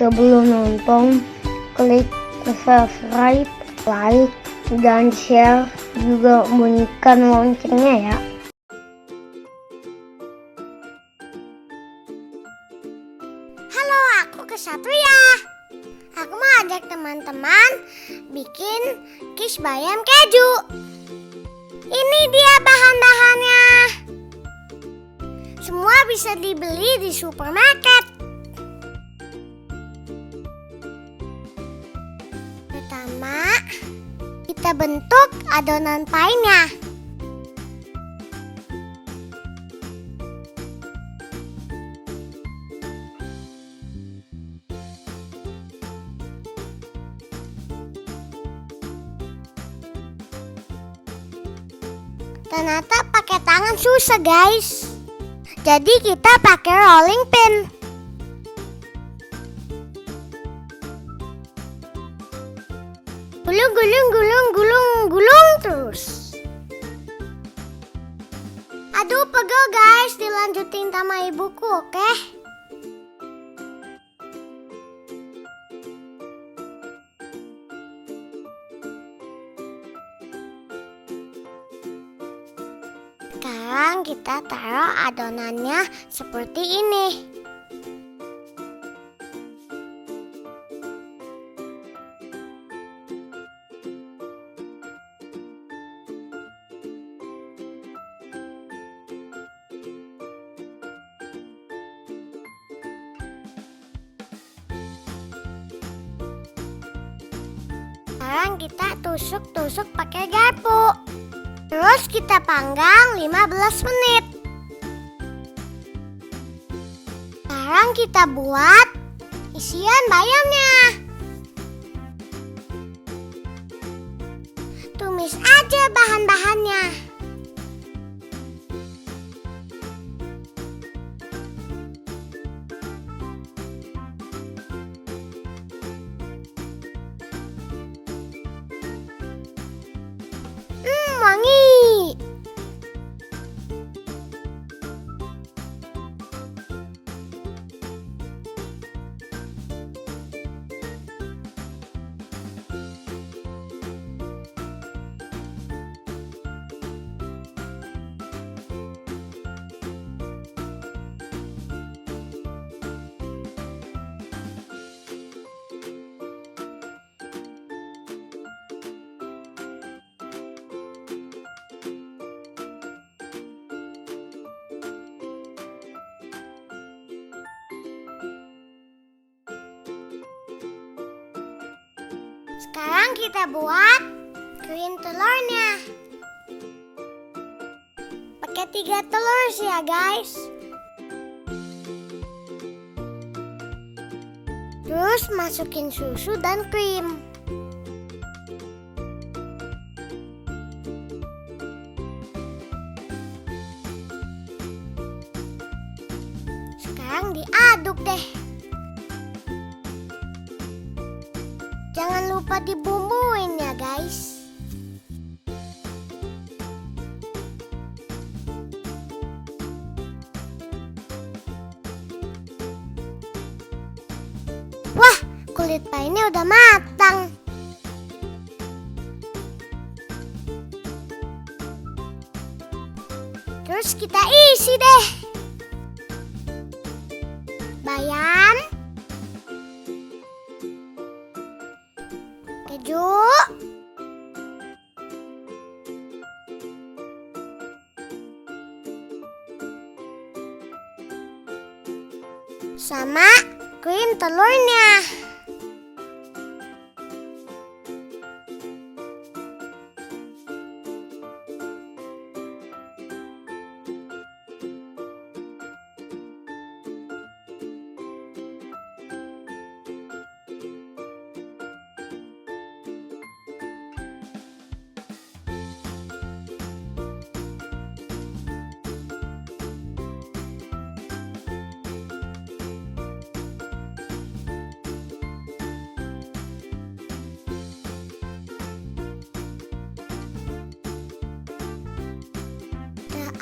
sebelum nonton, klik subscribe, like, dan share, juga bunyikan loncengnya ya. Halo, aku Kesatria. Aku mau ajak teman-teman bikin quiche bayam keju. Ini dia bahan-bahannya. Semua bisa dibeli di supermarket. Pertama, kita bentuk adonan pie-nya. Ternyata pakai tangan susah, guys. Jadi kita pakai rolling pin. Gulung terus. Aduh, pegel guys, dilanjutin sama ibuku, oke? Sekarang kita taruh adonannya seperti ini. Sekarang kita tusuk-tusuk pakai garpu. Terus kita panggang 15 menit. Sekarang kita buat isian bayamnya. Tumis aja bahan-bahannya. Wangi. Sekarang kita buat krim telurnya. Pakai 3 telur sih ya guys. Terus masukin susu dan krim. Sekarang diaduk deh. Jangan lupa dibumbuin ya guys. Wah, kulit pie-nya udah matang. Terus kita isi deh. Bayam, keju, sama krim telurnya.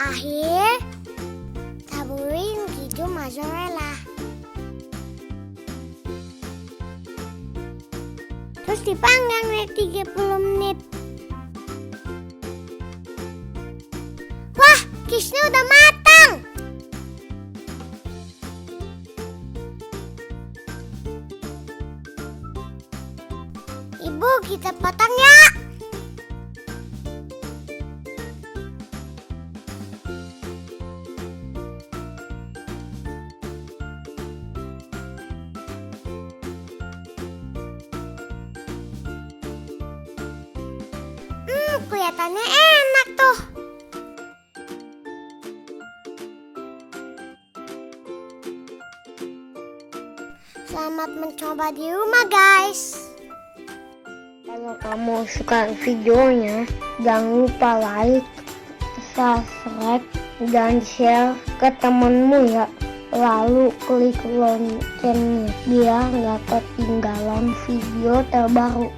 Terakhir, taburin keju mozzarella. dipanggang nih 30 menit. Wah, quiche-nya udah matang. Ibu, kita potong ya. Kelihatannya enak tuh. Selamat mencoba di rumah, guys. Kalau kamu suka videonya, jangan lupa like, subscribe, dan share ke temenmu ya. Lalu klik loncengnya biar nggak ketinggalan video terbaru.